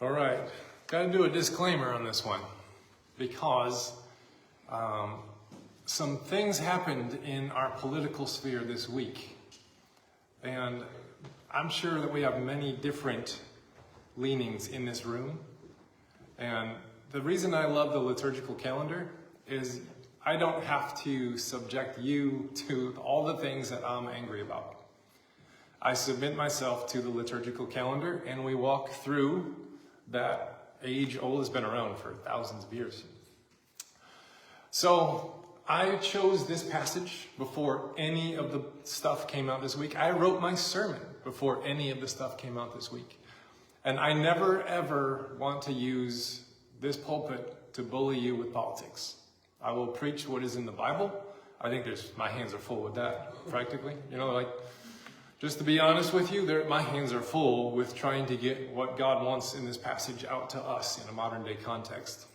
All right, got to do a disclaimer on this one because some things happened in our political sphere this week, and I'm sure that we have many different leanings in this room. And the reason I love the liturgical calendar is I don't have to subject you to all the things that I'm angry about. I submit myself to the liturgical calendar, and we walk through that age-old, has been around for thousands of years. So I chose this passage before any of the stuff came out this week. I wrote my sermon before any of the stuff came out this week. And I never, ever want to use this pulpit to bully you with politics. I will preach what is in the Bible. I think my hands are full with that, practically. Just to be honest with you, my hands are full with trying to get what God wants in this passage out to us in a modern day context.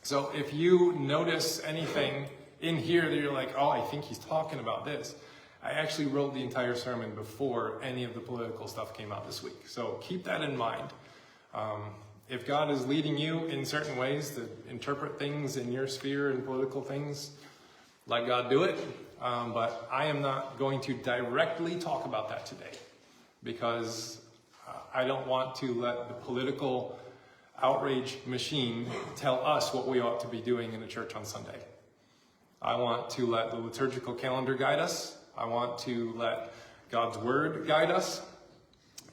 So if you notice anything in here that you're like, oh, I think he's talking about this, I actually wrote the entire sermon before any of the political stuff came out this week. So keep that in mind. If God is leading you in certain ways to interpret things in your sphere and political things, let God do it. But I am not going to directly talk about that today because I don't want to let the political outrage machine tell us what we ought to be doing in the church on Sunday. I want to let the liturgical calendar guide us. I want to let God's word guide us.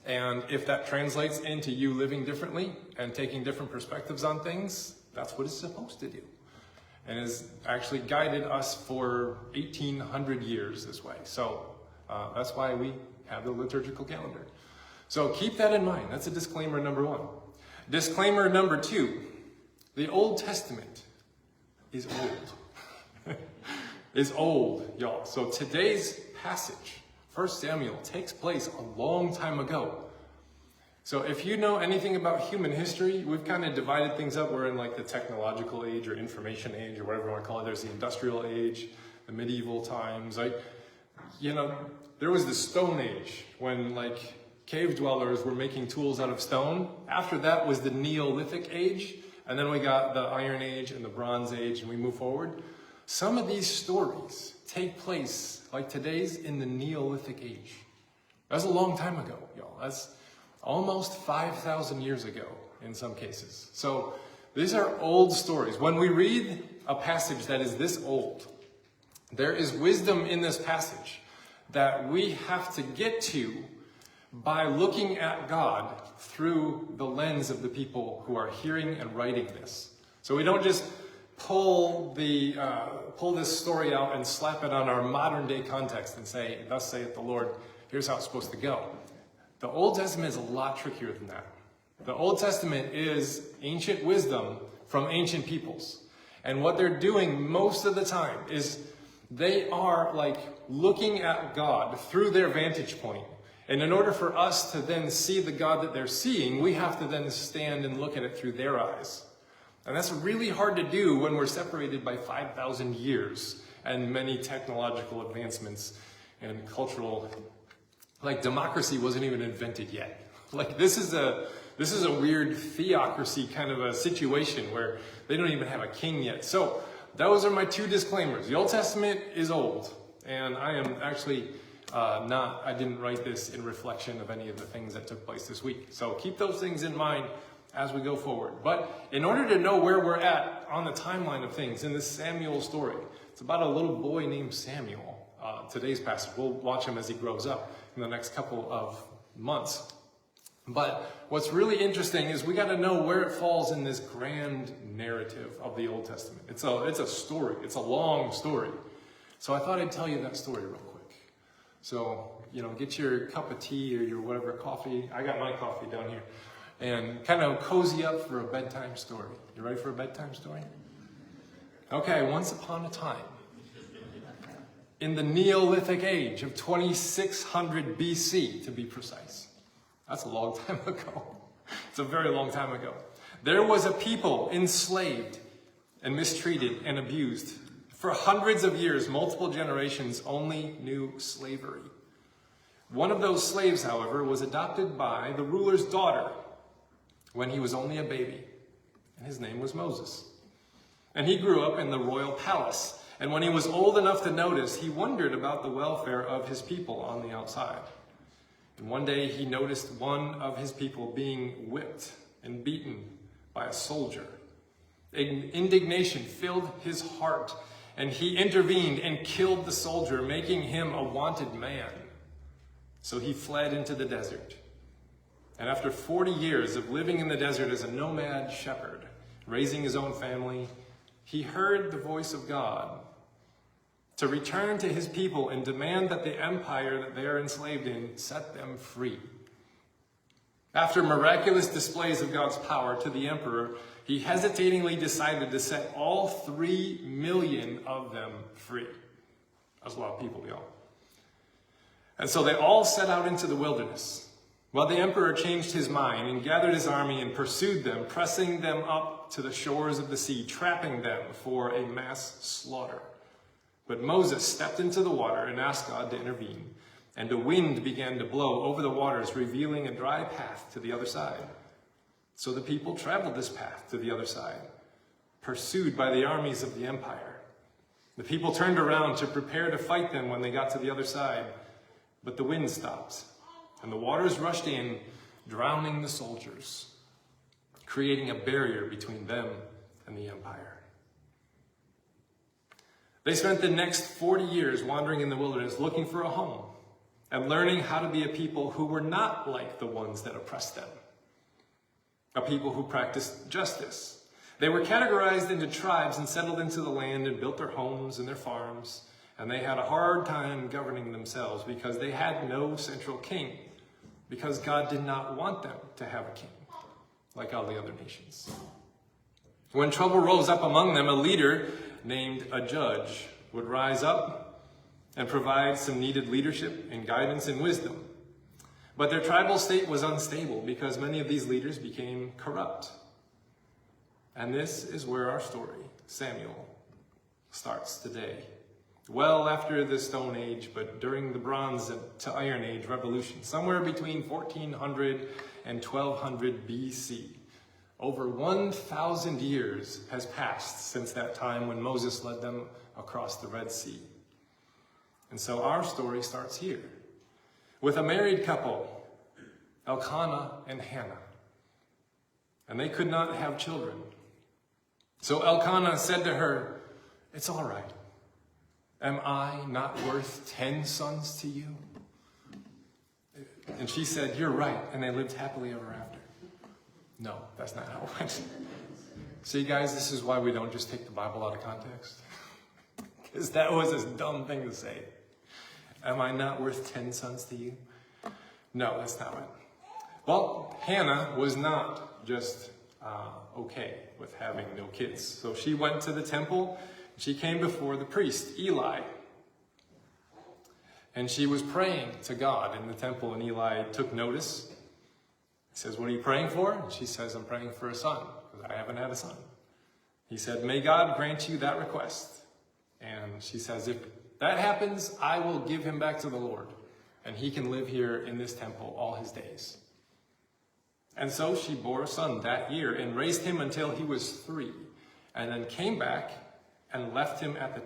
And if that translates into you living differently and taking different perspectives on things, that's what it's supposed to do. And has actually guided us for 1,800 years this way. So that's why we have the liturgical calendar. So keep that in mind. That's a disclaimer number one. Disclaimer number two, the Old Testament is old. Is old, y'all. So today's passage, 1 Samuel, takes place a long time ago. So if you know anything about human history, we've kind of divided things up. We're in like the technological age or information age or whatever you want to call it. There's the industrial age, the medieval times. There was the Stone Age when cave dwellers were making tools out of stone. After that was the Neolithic age. And then we got the Iron Age and the Bronze Age, and we move forward. Some of these stories take place, like today's, in the Neolithic age. That's a long time ago, y'all. That's almost 5,000 years ago in some cases. So these are old stories. When we read a passage that is this old, there is wisdom in this passage that we have to get to by looking at God through the lens of the people who are hearing and writing this. So we don't just pull this story out and slap it on our modern day context and say, thus saith the Lord, here's how it's supposed to go. The Old Testament is a lot trickier than that. The Old Testament is ancient wisdom from ancient peoples. And what they're doing most of the time is they are looking at God through their vantage point. And in order for us to then see the God that they're seeing, we have to then stand and look at it through their eyes. And that's really hard to do when we're separated by 5,000 years and many technological advancements and cultural. Democracy wasn't even invented yet. This is a weird theocracy kind of a situation where they don't even have a king yet. So those are my two disclaimers. The Old Testament is old, and I am actually I didn't write this in reflection of any of the things that took place this week. So keep those things in mind as we go forward. But in order to know where we're at on the timeline of things in this Samuel story, it's about a little boy named Samuel. Today's passage, we'll watch him as he grows up in the next couple of months. But what's really interesting is we got to know where it falls in this grand narrative of the Old Testament. It's a story. It's a long story. So I thought I'd tell you that story real quick. So, get your cup of tea or your whatever coffee. I got my coffee down here. And kind of cozy up for a bedtime story. You ready for a bedtime story? Okay, once upon a time, in the Neolithic age of 2600 BC, to be precise. That's a long time ago. It's a very long time ago. There was a people enslaved and mistreated and abused. For hundreds of years, multiple generations only knew slavery. One of those slaves, however, was adopted by the ruler's daughter. when he was only a baby, and his name was Moses. And he grew up in the royal palace. And when he was old enough to notice, he wondered about the welfare of his people on the outside. And one day he noticed one of his people being whipped and beaten by a soldier. Indignation filled his heart, and he intervened and killed the soldier, making him a wanted man. So he fled into the desert. And after 40 years of living in the desert as a nomad shepherd, raising his own family, he heard the voice of God to return to his people and demand that the empire that they are enslaved in set them free. After miraculous displays of God's power to the emperor, he hesitatingly decided to set all 3 million of them free. That's a lot of people, y'all. And so they all set out into the wilderness. Well, the emperor changed his mind and gathered his army and pursued them, pressing them up to the shores of the sea, trapping them for a mass slaughter. But Moses stepped into the water and asked God to intervene. And a wind began to blow over the waters, revealing a dry path to the other side. So the people traveled this path to the other side, pursued by the armies of the empire. The people turned around to prepare to fight them when they got to the other side, but the wind stopped, and the waters rushed in, drowning the soldiers, creating a barrier between them and the empire. They spent the next 40 years wandering in the wilderness looking for a home and learning how to be a people who were not like the ones that oppressed them, a people who practiced justice. They were categorized into tribes and settled into the land and built their homes and their farms, and they had a hard time governing themselves because they had no central king, because God did not want them to have a king like all the other nations. When trouble rose up among them, a leader named a judge would rise up and provide some needed leadership and guidance and wisdom. But their tribal state was unstable because many of these leaders became corrupt. And this is where our story, Samuel, starts today. Well after the Stone Age, but during the Bronze to Iron Age revolution, somewhere between 1400 and 1200 BC. Over 1,000 years has passed since that time when Moses led them across the Red Sea. And so our story starts here with a married couple, Elkanah and Hannah. And they could not have children. So Elkanah said to her, "It's all right. Am I not worth 10 sons to you?" And she said, "You're right." And they lived happily ever after. No, that's not how it went. See, guys, this is why we don't just take the Bible out of context. Because that was a dumb thing to say. Am I not worth 10 sons to you? No, that's not it. Well, Hannah was not just okay with having no kids. So she went to the temple. She came before the priest, Eli. And she was praying to God in the temple, and Eli took notice. He says, "What are you praying for?" And she says, "I'm praying for a son, because I haven't had a son." He said, "May God grant you that request." And she says, "If that happens, I will give him back to the Lord, and he can live here in this temple all his days." And so she bore a son that year and raised him until he was 3, and then came back and left him at the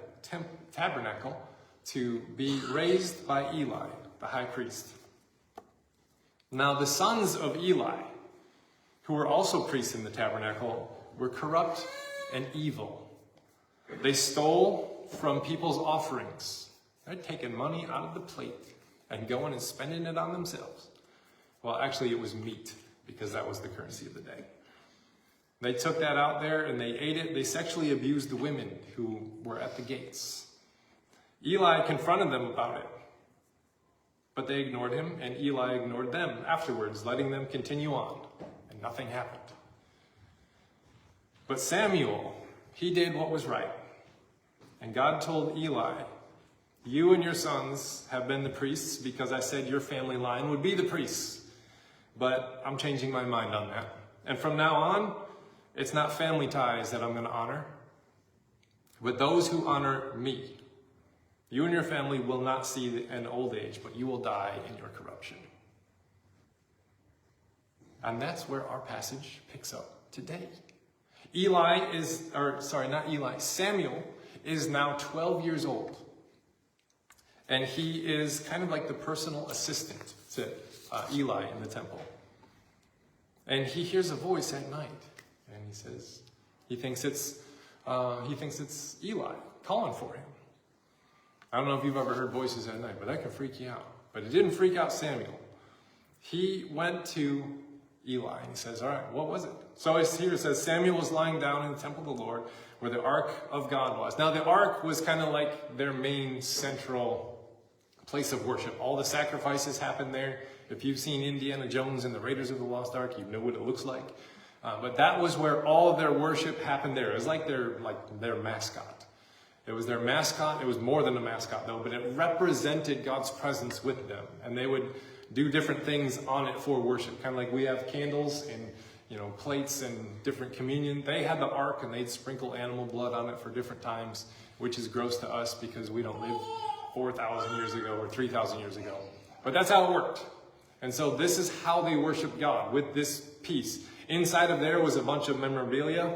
tabernacle to be raised by Eli, the high priest. Now the sons of Eli, who were also priests in the tabernacle, were corrupt and evil. They stole from people's offerings. They'd taken money out of the plate and going and spending it on themselves. Well, actually it was meat, because that was the currency of the day. They took that out there and they ate it. They sexually abused the women who were at the gates. Eli confronted them about it, but they ignored him, and Eli ignored them afterwards, letting them continue on, and nothing happened. But Samuel, he did what was right. And God told Eli, "You and your sons have been the priests because I said your family line would be the priests. But I'm changing my mind on that. And from now on, it's not family ties that I'm going to honor, but those who honor me. You and your family will not see an old age, but you will die in your corruption." And that's where our passage picks up today. Samuel is now 12 years old. And he is kind of like the personal assistant to Eli in the temple. And he hears a voice at night. And he thinks it's Eli calling for him. I don't know if you've ever heard voices at night, but that can freak you out. But it didn't freak out Samuel. He went to Eli and he says, all right, what was it? So here it says, Samuel was lying down in the temple of the Lord where the ark of God was. Now the ark was kind of like their main central place of worship. All the sacrifices happened there. If you've seen Indiana Jones and the Raiders of the Lost Ark, you know what it looks like. But that was where all of their worship happened there. It was like their mascot. It was their mascot. It was more than a mascot though, but it represented God's presence with them. And they would do different things on it for worship. Kind of like we have candles and plates and different communion. They had the ark and they'd sprinkle animal blood on it for different times, which is gross to us because we don't live 4,000 years ago or 3,000 years ago. But that's how it worked. And so this is how they worship God, with this piece. Inside of there was a bunch of memorabilia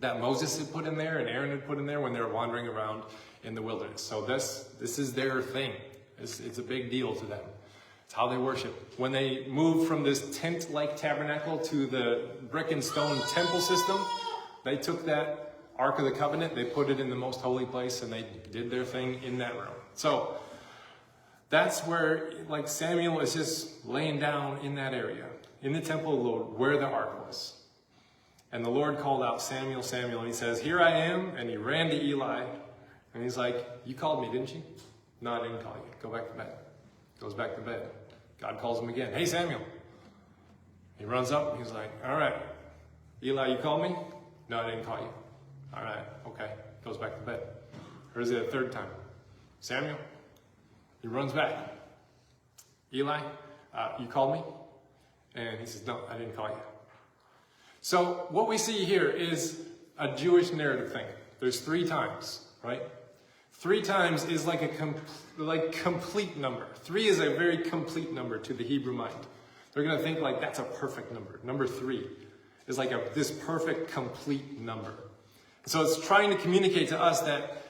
that Moses had put in there and Aaron had put in there when they were wandering around in the wilderness. So this is their thing. It's a big deal to them. It's how they worship. When they moved from this tent-like tabernacle to the brick and stone temple system, they took that Ark of the Covenant, they put it in the most holy place, and they did their thing in that room. So that's where, Samuel is just laying down in that area, in the temple of the Lord, where the ark was. And the Lord called out, Samuel, Samuel, and he says, here I am. And he ran to Eli, and he's like, you called me, didn't you? No, I didn't call you. Go back to bed. Goes back to bed. God calls him again. Hey, Samuel. He runs up, and he's like, all right. Eli, you called me? No, I didn't call you. All right, okay. Goes back to bed. Or is it a third time? Samuel? He runs back. Eli, you called me? And he says, no, I didn't call you. So what we see here is a Jewish narrative thing. There's 3 times, right? 3 times is like a complete number. 3 is a very complete number to the Hebrew mind. They're going to think that's a perfect number. Number 3 is this perfect, complete number. So it's trying to communicate to us that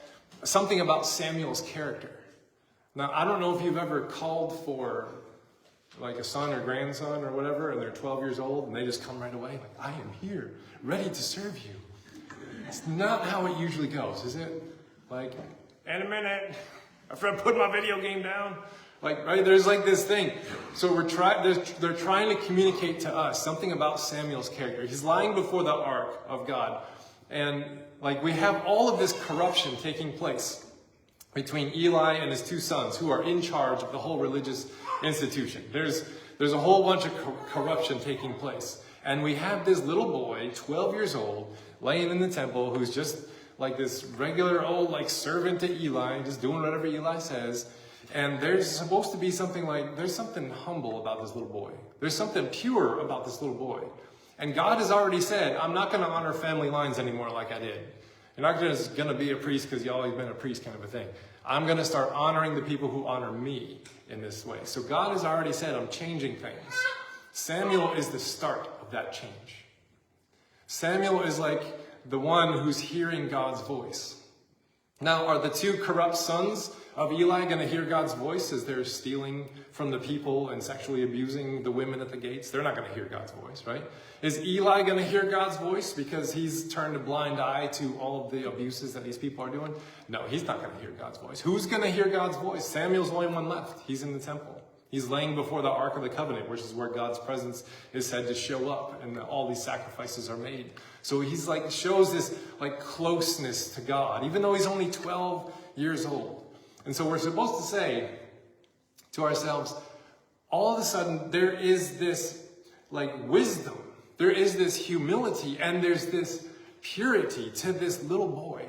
something about Samuel's character. Now, I don't know if you've ever called for a son or grandson or whatever, and they're 12 years old, and they just come right away, I am here, ready to serve you. It's not how it usually goes, is it? In a minute, after I put my video game down. Right, there's this thing. So they're trying to communicate to us something about Samuel's character. He's lying before the ark of God, and we have all of this corruption taking place between Eli and his 2 sons who are in charge of the whole religious institution. There's a whole bunch of corruption taking place. And we have this little boy, 12 years old, laying in the temple who's just this regular old servant to Eli, just doing whatever Eli says. And there's supposed to be something there's something humble about this little boy. There's something pure about this little boy. And God has already said, I'm not going to honor family lines anymore like I did. You're not just going to be a priest because you've always been a priest kind of a thing. I'm going to start honoring the people who honor me in this way. So God has already said, I'm changing things. Samuel is the start of that change. Samuel is the one who's hearing God's voice. Now, are the 2 corrupt sons of Eli going to hear God's voice as they're stealing from the people and sexually abusing the women at the gates? They're not going to hear God's voice, right? Is Eli going to hear God's voice because he's turned a blind eye to all of the abuses that these people are doing? No, he's not going to hear God's voice. Who's going to hear God's voice? Samuel's the only one left. He's in the temple. He's laying before the Ark of the Covenant, which is where God's presence is said to show up, and all these sacrifices are made. So he's shows this closeness to God, even though he's only 12 years old. And so we're supposed to say to ourselves, all of a sudden there is this wisdom, there is this humility, and there's this purity to this little boy.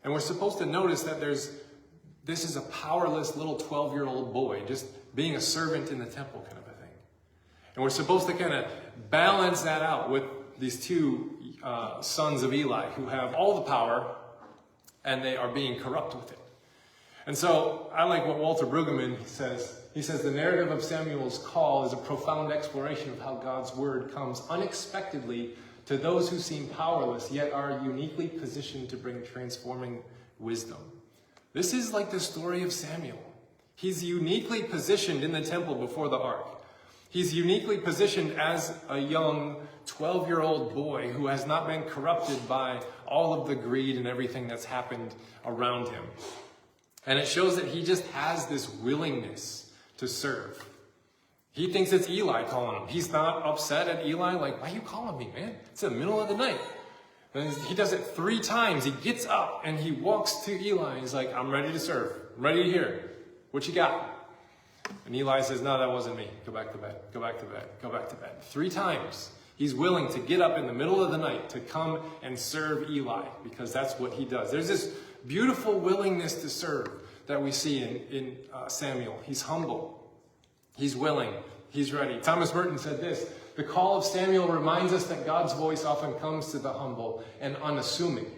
And we're supposed to notice that this is a powerless little 12-year-old boy just being a servant in the temple kind of a thing. And we're supposed to kind of balance that out with these 2 sons of Eli who have all the power and they are being corrupt with it. And so I like what Walter Brueggemann says. He says, the narrative of Samuel's call is a profound exploration of how God's word comes unexpectedly to those who seem powerless, yet are uniquely positioned to bring transforming wisdom. This is like the story of Samuel. He's uniquely positioned in the temple before the ark. He's uniquely positioned as a young 12-year-old boy who has not been corrupted by all of the greed and everything that's happened around him. And it shows that he just has this willingness to serve. He thinks it's Eli calling him. He's not upset at Eli, like, why are you calling me, man? It's in the middle of the night. And he does it 3 times. He gets up and he walks to Eli. He's like, I'm ready to serve. I'm ready to hear. What you got? And Eli says, no, that wasn't me. Go back to bed. Go back to bed. Go back to bed. 3 times. He's willing to get up in the middle of the night to come and serve Eli because that's what he does. There's this beautiful willingness to serve that we see in Samuel. He's humble. He's willing. He's ready. Thomas Merton said this, the call of Samuel reminds us that God's voice often comes to the humble and unassuming.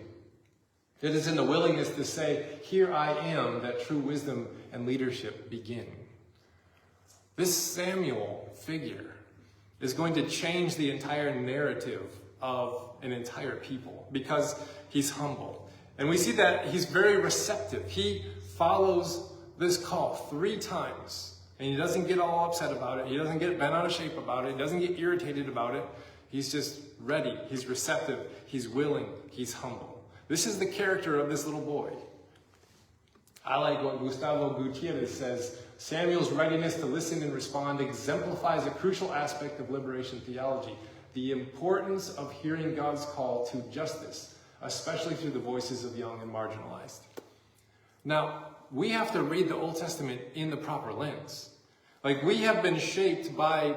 It is in the willingness to say, here I am, that true wisdom and leadership begin. This Samuel figure is going to change the entire narrative of an entire people because he's humble. And we see that he's very receptive. He follows this call 3 times. And he doesn't get all upset about it. He doesn't get bent out of shape about it. He doesn't get irritated about it. He's just ready. He's receptive. He's willing. He's humble. This is the character of this little boy. I like what Gustavo Gutierrez says. Samuel's readiness to listen and respond exemplifies a crucial aspect of liberation theology. The importance of hearing God's call to justice, especially through the voices of young and marginalized. Now, we have to read the Old Testament in the proper lens. Like, we have been shaped by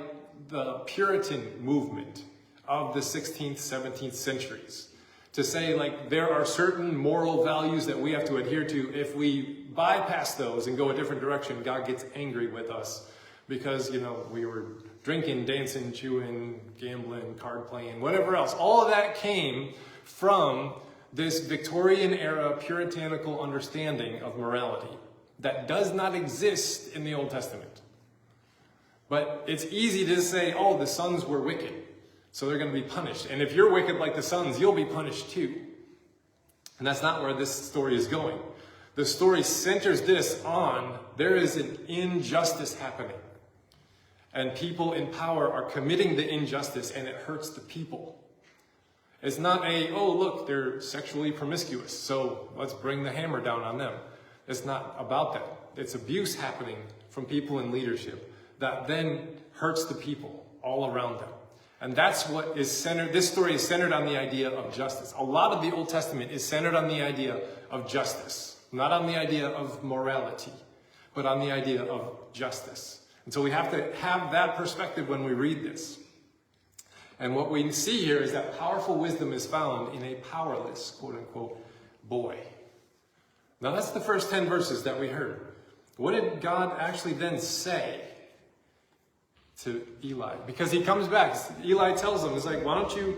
the Puritan movement of the 16th, 17th centuries to say, like, there are certain moral values that we have to adhere to. If we bypass those and go a different direction, God gets angry with us because, you know, we were drinking, dancing, chewing, gambling, card playing, whatever else. All of that came from this Victorian era puritanical understanding of morality that does not exist in the Old Testament. But it's easy to say, oh, the sons were wicked, so they're going to be punished. And if you're wicked like the sons, you'll be punished too. And that's not where this story is going. The story centers this on there is an injustice happening. And people in power are committing the injustice, and it hurts the people. It's not oh, look, they're sexually promiscuous, so let's bring the hammer down on them. It's not about that. It's abuse happening from people in leadership that then hurts the people all around them. And that's what is centered. This story is centered on the idea of justice. A lot of the Old Testament is centered on the idea of justice, not on the idea of morality, but on the idea of justice. And so we have to have that perspective when we read this. And what we see here is that powerful wisdom is found in a powerless, quote unquote, boy. Now that's the first 10 verses that we heard. What did God actually then say to Eli? Because he comes back. Eli tells him, he's like, why don't you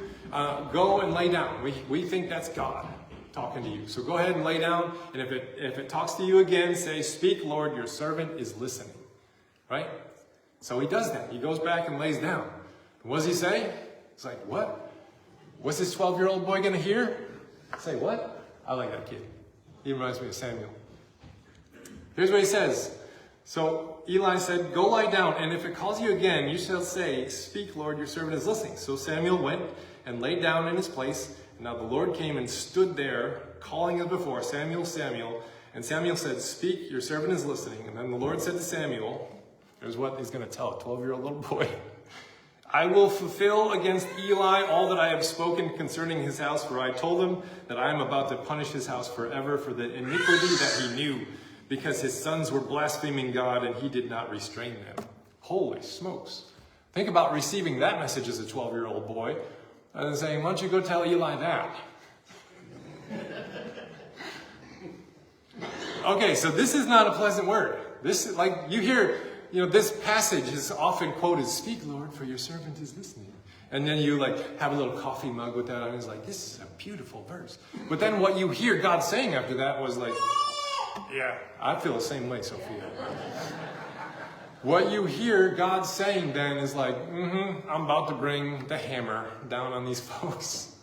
go and lay down? We think that's God talking to you. So go ahead and lay down. And if it talks to you again, say, speak, Lord, your servant is listening. Right? So he does that. He goes back and lays down. And what does he say? It's like, what? What's this 12-year-old boy going to hear? Say, what? I like that kid. He reminds me of Samuel. Here's what he says. So Eli said, go lie down, and if it calls you again, you shall say, speak, Lord, your servant is listening. So Samuel went and lay down in his place. And now the Lord came and stood there, calling as before, Samuel, Samuel. And Samuel said, speak, your servant is listening. And then the Lord said to Samuel, here's what he's going to tell a 12-year-old little boy. I will fulfill against Eli all that I have spoken concerning his house, for I told him that I am about to punish his house forever for the iniquity that he knew, because his sons were blaspheming God and he did not restrain them. Holy smokes. Think about receiving that message as a 12-year-old boy and saying, why don't you go tell Eli that? Okay, so this is not a pleasant word. This is like, you hear, this passage is often quoted, speak, Lord, for your servant is listening. And then you have a little coffee mug with that on. It's like, this is a beautiful verse. But then what you hear God saying after that was like, yeah, I feel the same way, Sophia. what you hear God saying then is like, I'm about to bring the hammer down on these folks.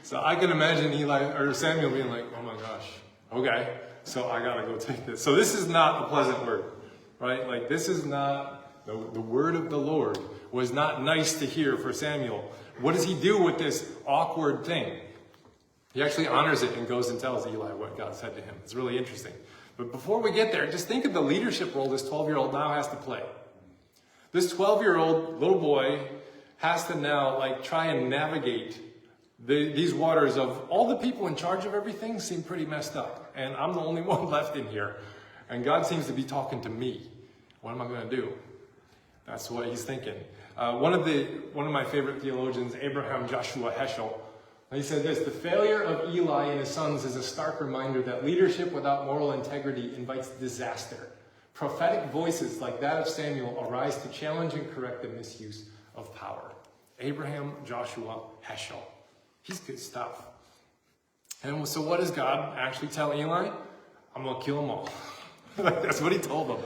So I can imagine Samuel being like, oh my gosh, okay, so I gotta go take this. So this is not a pleasant word, right? Like this is not, the word of the Lord was not nice to hear for Samuel. What does he do with this awkward thing? He actually honors it and goes and tells Eli what God said to him. It's really interesting. But before we get there, just think of the leadership role this 12-year-old now has to play. This 12-year-old little boy has to now try and navigate these waters of all the people in charge of everything seem pretty messed up. And I'm the only one left in here. And God seems to be talking to me. What am I going to do? That's what he's thinking. One of my favorite theologians, Abraham Joshua Heschel, he said this: the failure of Eli and his sons is a stark reminder that leadership without moral integrity invites disaster. Prophetic voices like that of Samuel arise to challenge and correct the misuse of power. Abraham Joshua Heschel. He's good stuff. And so what does God actually tell Eli? I'm going to kill them all. That's what he told them.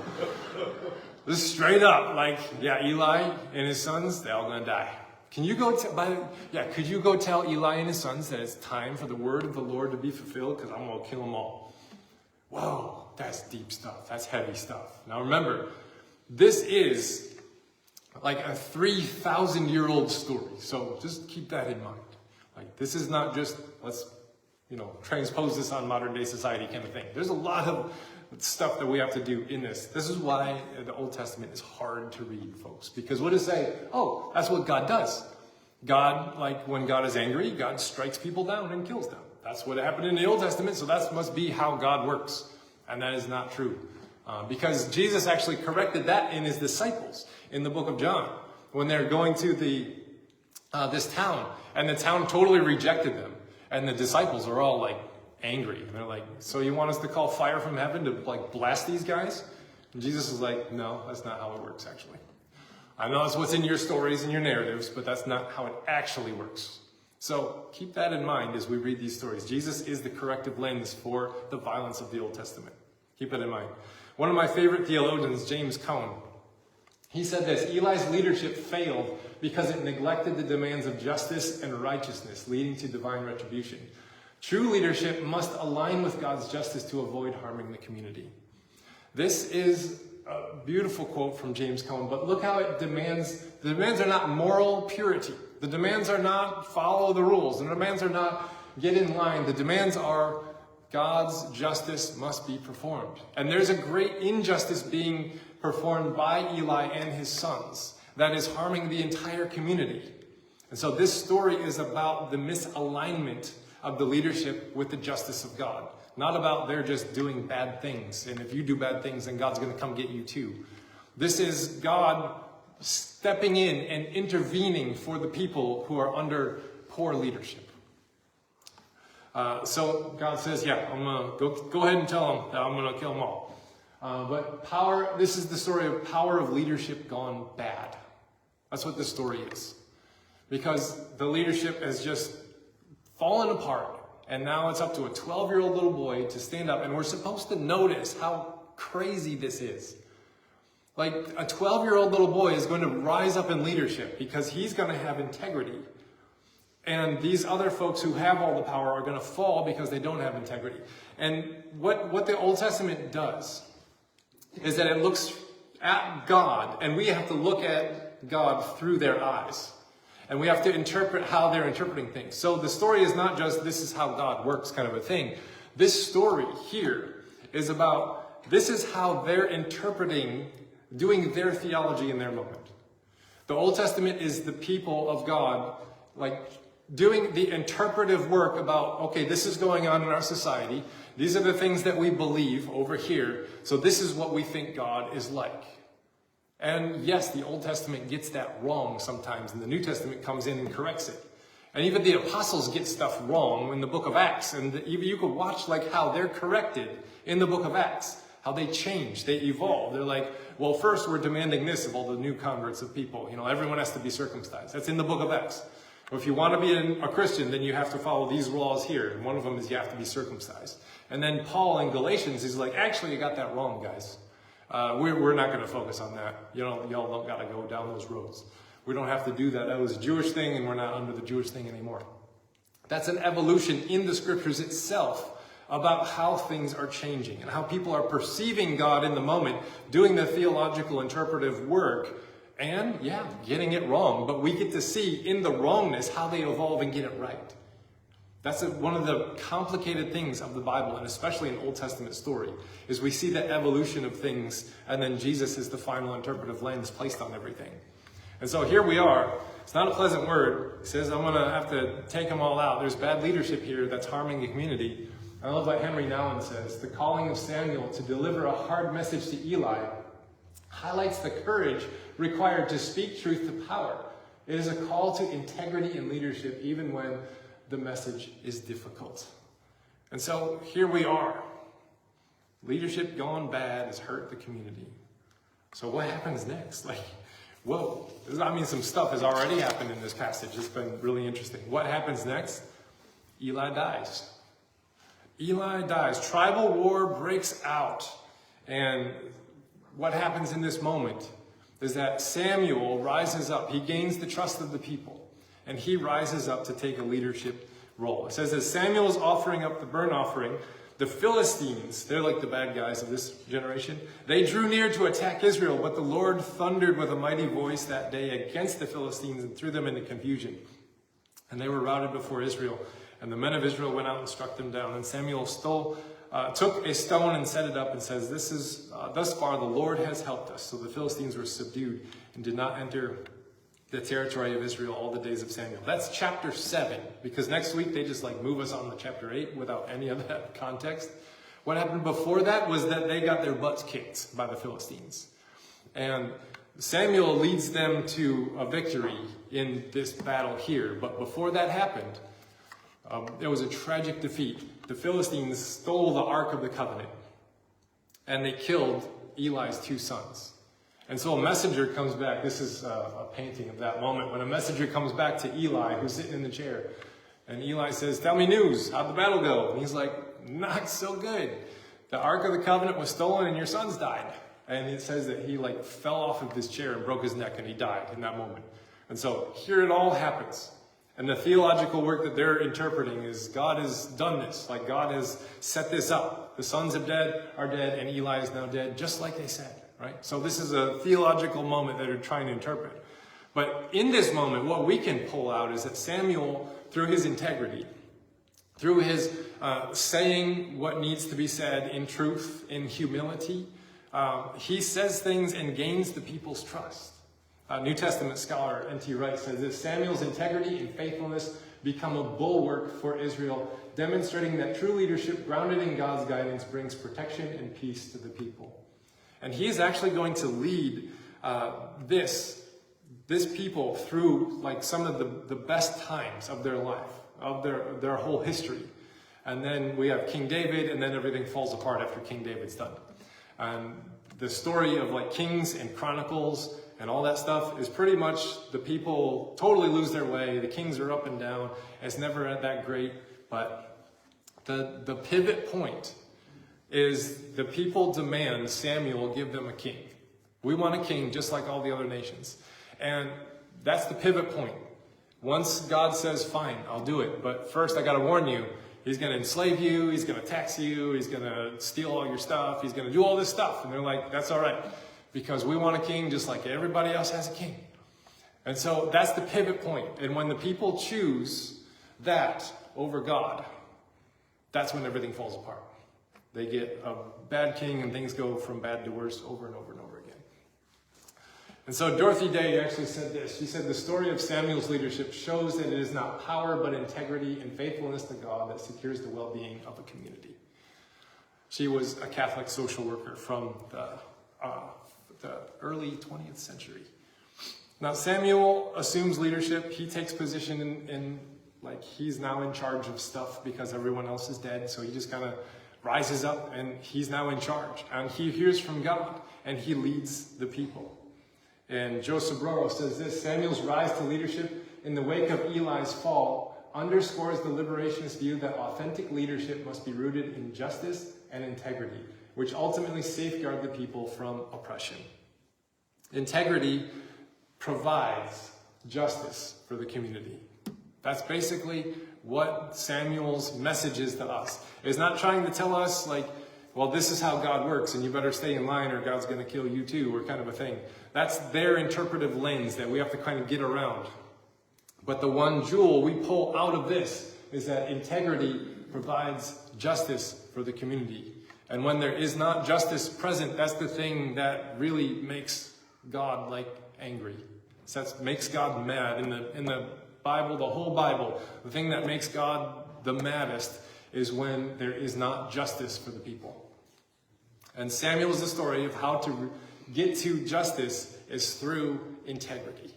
Just straight up, Eli and his sons, they're all going to die. Could you go tell Eli and his sons that it's time for the word of the Lord to be fulfilled? Because I'm going to kill them all. Whoa, that's deep stuff. That's heavy stuff. Now remember, this is like a 3,000-year-old story. So just keep that in mind. This is not just, let's, transpose this on modern day society kind of thing. There's a lot of stuff that we have to do in this. This is why the Old Testament is hard to read, folks. Because what does it say? Oh, that's what God does. God, when God is angry, God strikes people down and kills them. That's what happened in the Old Testament, so that must be how God works. And that is not true. Because Jesus actually corrected that in his disciples in the book of John. When they're going to this town, and the town totally rejected them. And the disciples are all angry. And they're like, so you want us to call fire from heaven to blast these guys? And Jesus is like, no, that's not how it works, actually. I know that's what's in your stories and your narratives, but that's not how it actually works. So keep that in mind as we read these stories. Jesus is the corrective lens for the violence of the Old Testament. Keep it in mind. One of my favorite theologians, James Cone, he said this: Eli's leadership failed because it neglected the demands of justice and righteousness, leading to divine retribution. True leadership must align with God's justice to avoid harming the community. This is a beautiful quote from James Cone, but look how it demands. The demands are not moral purity. The demands are not follow the rules. The demands are not get in line. The demands are God's justice must be performed. And there's a great injustice being performed by Eli and his sons that is harming the entire community. And so this story is about the misalignment of the leadership with the justice of God. Not about they're just doing bad things. And if you do bad things, then God's going to come get you too. This is God stepping in and intervening for the people who are under poor leadership. So God says, I'm going to go ahead and tell them that I'm going to kill them all. But this is the story of power of leadership gone bad. That's what this story is. Because the leadership has just fallen apart. And now it's up to a 12-year-old little boy to stand up. And we're supposed to notice how crazy this is. A 12-year-old little boy is going to rise up in leadership because he's going to have integrity. And these other folks who have all the power are going to fall because they don't have integrity. And what the Old Testament does is that it looks at God, and we have to look at God through their eyes. And we have to interpret how they're interpreting things. So the story is not just this is how God works kind of a thing. This story here is about this is how they're interpreting, doing their theology in their moment. The Old Testament is the people of God, doing the interpretive work about, okay, this is going on in our society. These are the things that we believe over here. So this is what we think God is like. And yes, the Old Testament gets that wrong sometimes, and the New Testament comes in and corrects it. And even the apostles get stuff wrong in the book of Acts. And even you could watch how they're corrected in the book of Acts, how they change, they evolve. They're like, well, first we're demanding this of all the new converts of people. Everyone has to be circumcised. That's in the book of Acts. Or if you want to be a Christian, then you have to follow these laws here. And one of them is you have to be circumcised. And then Paul in Galatians is like, actually, you got that wrong, guys. We're not going to focus on that. Y'all don't got to go down those roads. We don't have to do that. That was a Jewish thing, and we're not under the Jewish thing anymore. That's an evolution in the scriptures itself about how things are changing and how people are perceiving God in the moment, doing the theological interpretive work, and getting it wrong. But we get to see in the wrongness how they evolve and get it right. That's one of the complicated things of the Bible, and especially an Old Testament story, is we see the evolution of things, and then Jesus is the final interpretive lens placed on everything. And so here we are. It's not a pleasant word. He says, I'm going to have to take them all out. There's bad leadership here that's harming the community. I love what Henry Nouwen says. The calling of Samuel to deliver a hard message to Eli highlights the courage required to speak truth to power. It is a call to integrity in leadership, even when the message is difficult. And so here we are. Leadership gone bad has hurt the community. So what happens next? Whoa. Some stuff has already happened in this passage. It's been really interesting. What happens next? Eli dies. Eli dies. Tribal war breaks out. And what happens in this moment is that Samuel rises up. He gains the trust of the people. And he rises up to take a leadership role. It says, as Samuel is offering up the burnt offering, the Philistines, they're like the bad guys of this generation, they drew near to attack Israel, but the Lord thundered with a mighty voice that day against the Philistines and threw them into confusion. And they were routed before Israel. And the men of Israel went out and struck them down. And Samuel took a stone and set it up and says, this is, thus far the Lord has helped us. So the Philistines were subdued and did not enter the territory of Israel all the days of Samuel. That's chapter 7, because next week they just move us on to chapter 8 without any of that context. What happened before that was that they got their butts kicked by the Philistines. And Samuel leads them to a victory in this battle here. But before that happened, there was a tragic defeat. The Philistines stole the Ark of the Covenant, and they killed Eli's 2 sons. And so a messenger comes back. This is a painting of that moment when a messenger comes back to Eli, who's sitting in the chair. And Eli says, tell me news. How'd the battle go? And he's like, not so good. The Ark of the Covenant was stolen and your sons died. And it says that he fell off of his chair and broke his neck and he died in that moment. And so here it all happens. And the theological work that they're interpreting is God has done this. God has set this up. The sons are dead, and Eli is now dead, just like they said. Right? So this is a theological moment that they're trying to interpret. But in this moment, what we can pull out is that Samuel, through his integrity, through his saying what needs to be said in truth, in humility, he says things and gains the people's trust. New Testament scholar N.T. Wright says this: Samuel's integrity and faithfulness become a bulwark for Israel, demonstrating that true leadership grounded in God's guidance brings protection and peace to the people. And he is actually going to lead this people through some of the best times of their life, of their whole history. And then we have King David, and then everything falls apart after King David's done. And the story of Kings and Chronicles and all that stuff is pretty much the people totally lose their way. The kings are up and down. It's never that great. But the pivot point is the people demand Samuel give them a king. We want a king just like all the other nations. And that's the pivot point. Once God says, fine, I'll do it. But first I got to warn you, he's going to enslave you. He's going to tax you. He's going to steal all your stuff. He's going to do all this stuff. And they're like, that's all right. Because we want a king just like everybody else has a king. And so that's the pivot point. And when the people choose that over God, that's when everything falls apart. They get a bad king and things go from bad to worse over and over and over again. And so Dorothy Day actually said this. She said, the story of Samuel's leadership shows that it is not power but integrity and faithfulness to God that secures the well-being of a community. She was a Catholic social worker from the early 20th century. Now Samuel assumes leadership. He takes position in he's now in charge of stuff because everyone else is dead. So he just kind of rises up and he's now in charge. And he hears from God and he leads the people. And Joe Sobrero says this: Samuel's rise to leadership in the wake of Eli's fall underscores the liberationist view that authentic leadership must be rooted in justice and integrity, which ultimately safeguard the people from oppression. Integrity provides justice for the community. That's basically what Samuel's message is to us. It's not trying to tell us, like, well, this is how God works and you better stay in line or God's going to kill you too, or kind of a thing. That's their interpretive lens that we have to kind of get around. But the one jewel we pull out of this is that integrity provides justice for the community. And when there is not justice present, that's the thing that really makes God, like, angry. That makes God mad. In the Bible, the whole Bible, the thing that makes God the maddest is when there is not justice for the people. And Samuel is the story of how to get to justice is through integrity.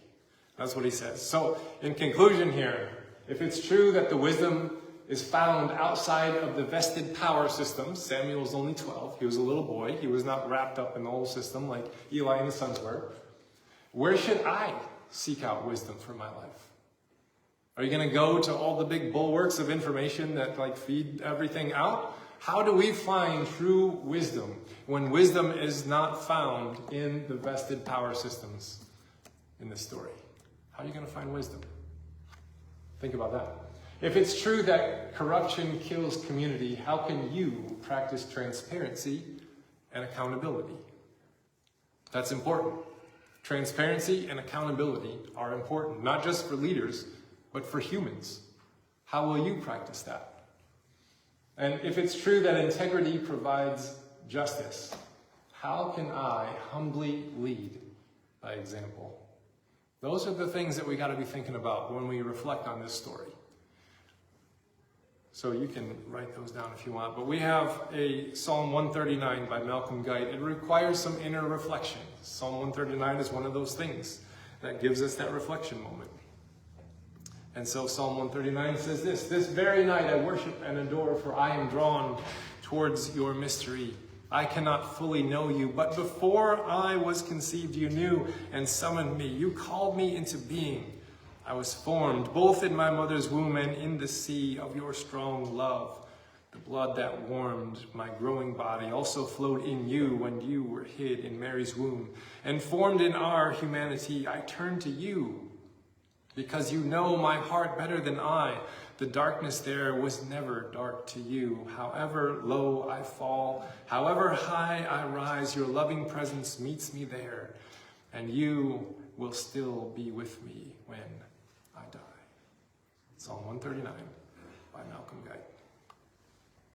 That's what he says. So, in conclusion here, if it's true that the wisdom is found outside of the vested power system, Samuel was only 12. He was a little boy. He was not wrapped up in the whole system like Eli and his sons were. Where should I seek out wisdom for my life? Are you going to go to all the big bulwarks of information that, like, feed everything out? How do we find true wisdom when wisdom is not found in the vested power systems in this story? How are you going to find wisdom? Think about that. If it's true that corruption kills community, how can you practice transparency and accountability? That's important. Transparency and accountability are important, not just for leaders, but for humans. How will you practice that? And if it's true that integrity provides justice, how can I humbly lead by example? Those are the things that we got to be thinking about when we reflect on this story. So you can write those down if you want. But we have a Psalm 139 by Malcolm Guite. It requires some inner reflection. Psalm 139 is one of those things that gives us that reflection moment. And so Psalm 139 says this very night I worship and adore, for I am drawn towards your mystery. I cannot fully know you, but before I was conceived, you knew and summoned me. You called me into being. I was formed both in my mother's womb and in the sea of your strong love. The blood that warmed my growing body also flowed in you when you were hid in Mary's womb. And formed in our humanity, I turn to you because you know my heart better than I. The darkness there was never dark to you. However low I fall, however high I rise, your loving presence meets me there, and you will still be with me when I die. Psalm 139 by Malcolm Guite.